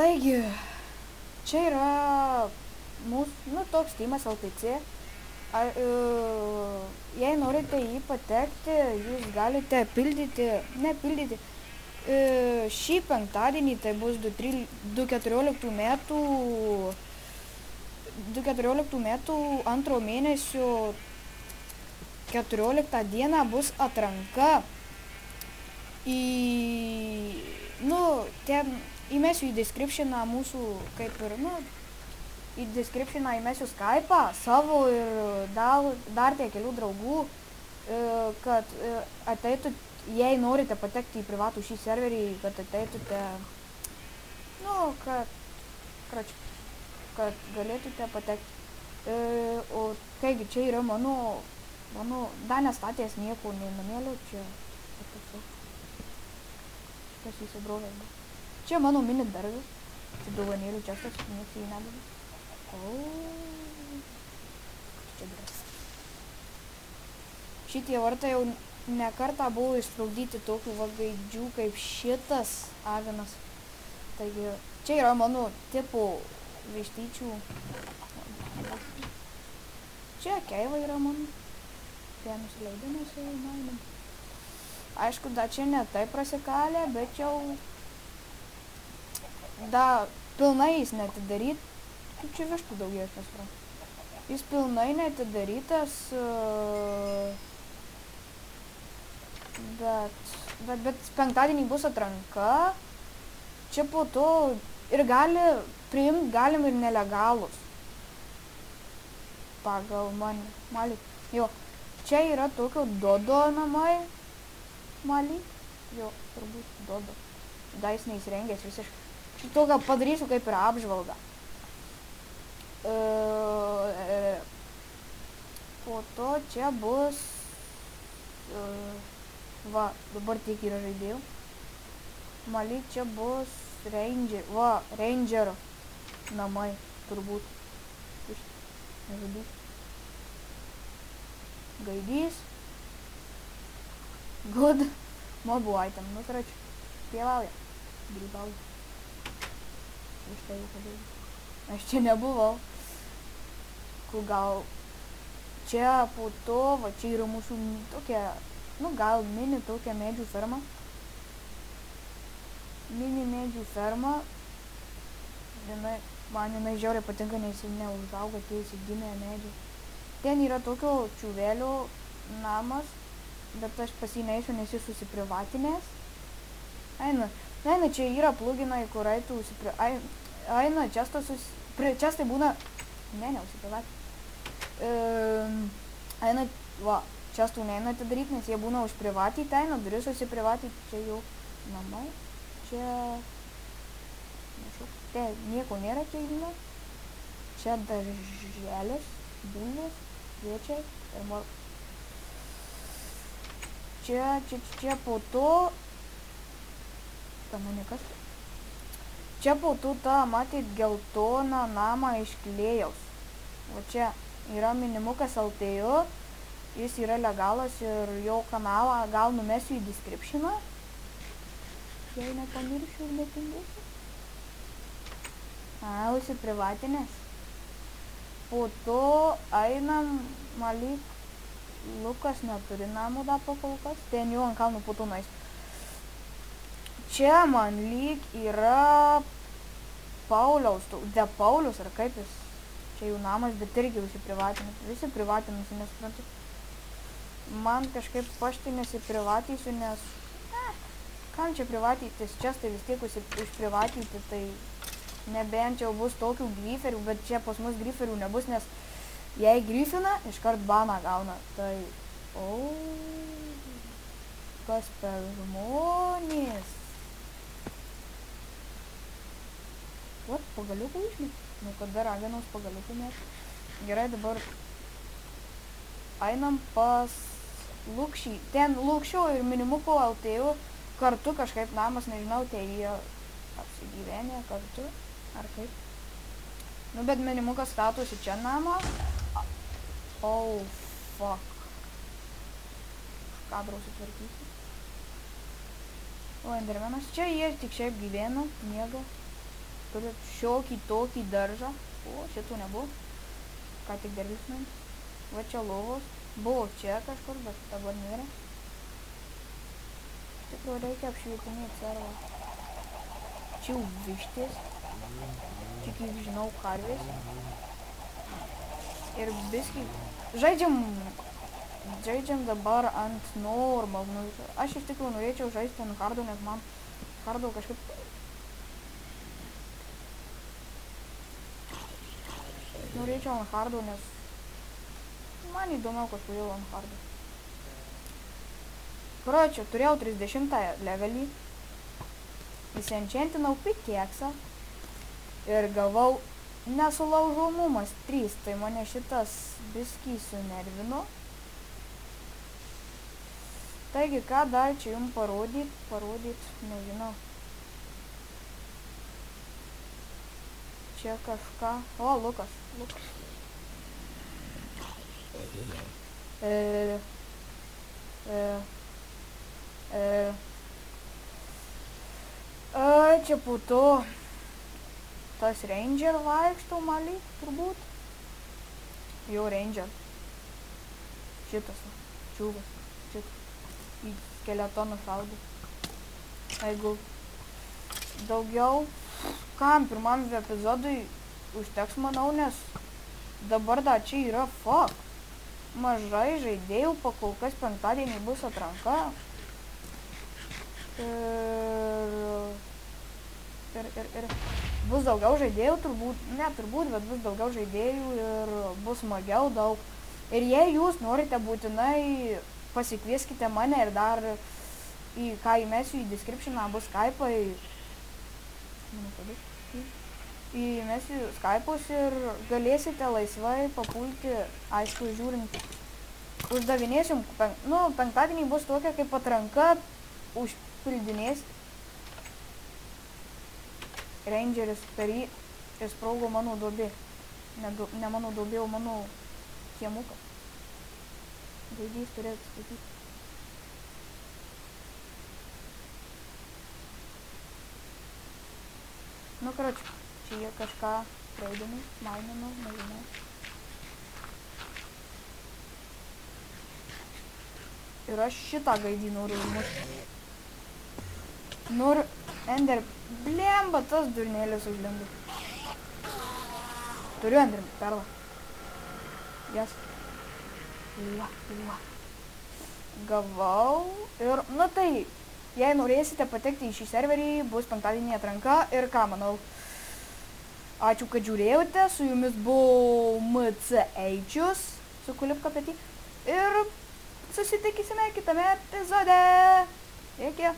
Taigi, čia yra mūsų, toks Steamas LTC. Jei norite jį patekti, jūs galite nepildyti. Šį penktadienį, tai bus 2014 metų antro mėnesio 14 dieną bus atranka. Ten įmesiu į descriptioną mūsų, į descriptioną įmesiu Skype'ą savo ir dar tie kelių draugų, kad ateitų, jei norite patekti į privatų šį serverį, kad ateitute, kad galėtumėte patekti. O kaigi čia yra mano dar nestatęs nieko nei namėlio, čia šitas įsibrovęs. Čia mano mini daržas, čia dovanėlių čestas, nieks jį nedavė. Čia geras. Šitie vartai jau ne kartą buvo išsprogdyti tokių gaidžių kaip šitas avinas. Taigi, čia yra mano tipo vištyčių. Čia keiva yra mano. Ten nusileidimas jau mainam. Aišku, da čia ne taip prasikalė, bet jau pilnai jis neatidaryt. Kaip čia vištų daugiesnis, jis pilnai neatidarytas, bet penktadienį bus atranka. Čia po to ir galim ir nelegalus. Pagal mane. Jo, čia yra tokio dodo namai. Mali. Jo, turbūt dodo. Dais neįsirengęs visiškai. Šitą padarysiu kaip ir apžvalgą. Po to čia bus dabar tiek yra žaidėjų. Mali čia bus Ranger namai turbūt. Nežudys. Gaidys. Good. Mobu item. Pievauja. Grybauja. Aš čia nebuvau. Gal čia po to, čia yra mūsų tokia, gal mini tokia medžių ferma. Mini medžių ferma. Man jinai žiauriai patinka, nes ji neužauga, tie įsigimė medžiai. Ten yra tokio čiuvelio namas, bet aš pas jį neįsiu, nes jis susiprivatinės. Eina, čia yra pluginai, kur eitų Eina, čestai būna, neusiprivatinė. Eina, čestų neina atidaryti, nes jie būna užprivatyti, eina, duris susiprivatyti, čia jau namai, čia, nieko nėra čia įdina. Čia darželis, bulvės, kviečiai ir morkos. Čia po to, čia po to matyt geltoną namą iš Klėjaus. O čia yra minimukas LTU, jis yra legalas ir jo kanalą gal numesiu į descriptioną. Jei nepamiršiu ir netingėsiu. Užsiprivatinės. Po to einam, Malik Lukas neturi namų dar kol kas, ten jau ant kalnų po to nueis. Čia man lyg yra Pauliaus, Paulius ar kaip jis, čia jų namas, bet irgi visi privatinusi, nesuprantu. Man kažkaip paštai nesiprivatysiu, nes, kam čia privatytis, čia tai vis tiek užprivatyti, tai nebent jau bus tokių griferių, bet čia pas mus griferių nebus, nes jei grifina, iškart baną gauna, tai, kas per žmonės. Pagaliukų išmėt. Kada raganos pagaliukų mėt. Gerai, dabar einam pas Lukšį. Ten Lukšio ir minimuko LTU kartu kažkaip namas, nežinau, tai jie apsigyvenė kartu, ar kaip. Bet minimukas statosi čia namą. Fuck. Kadrą sutvarkysiu. Endermenas. Čia jie tik šiaip gyvena, miega. turit šiokį tokį daržą. O, šitų nebuvo. Ką tik derlius man. Va čia lovos. Buvo čia kažkur, bet dabar nėra. Tikrai reikia apšvietinėti servą. Čia jau vištės. Čia, kaip žinau, karvės. Ir biskį. Žaidžiam dabar ant normal. Nu, aš iš tikrųjų norėčiau žaisti ant hardo, nes man hardo kažkaip... Norėčiau ant hardo, nes man įdomiau kažkodėl ant hardo. Короче, turėjau 30 levelį. Įsienčentinau pikeksą. Ir gavau nesulaužomumas 3. Tai mane šitas biskį sunervino. Taigi, ką dar čia jums parodyt, nežinau. Čia kažką... O, Lukas. Čia po to tas Ranger vaikšto malį, turbūt. Jo, Ranger. Šitas, čiūvas. Į skeletonų šaudė. Jeigu daugiau, kam pirmam epizodui užteks, manau, nes dabar dar čia yra fuck. Mažai žaidėjų, kol kas penktadienį bus atranka. Ir bus daugiau žaidėjų, turbūt, bet bus daugiau žaidėjų ir bus smagiau daug. Ir jei jūs norite būtinai pasikvieskite mane ir dar ką įmesiu į descriptioną bus Skype'ai. Įmesiu Skype'us ir galėsite laisvai papulti, aišku, žiūrint. Uždavinėsim, penktadienį bus tokia kaip atranka, užpildinės. Rangeris per jį įspraugo mano duobė. Ne mano duobė, o mano kiemukas. Gaidys turėtų statyti. Nu, karoči, čia jie kažką treidinai, mainino, nežinau. Ir aš šitą gaidį noriu užmušti. Ender, blemba, tas durnėlis užlindo. Turiu Ender perlą. Jas. Gavau. Ir, tai, jei norėsite patekti į šį serverį, bus penktadienį atranka. Ir ką, manau, ačiū, kad žiūrėjote. Su jumis buvo MC8, su Kulipka petį. Ir susitikysime kitame epizode. Iki.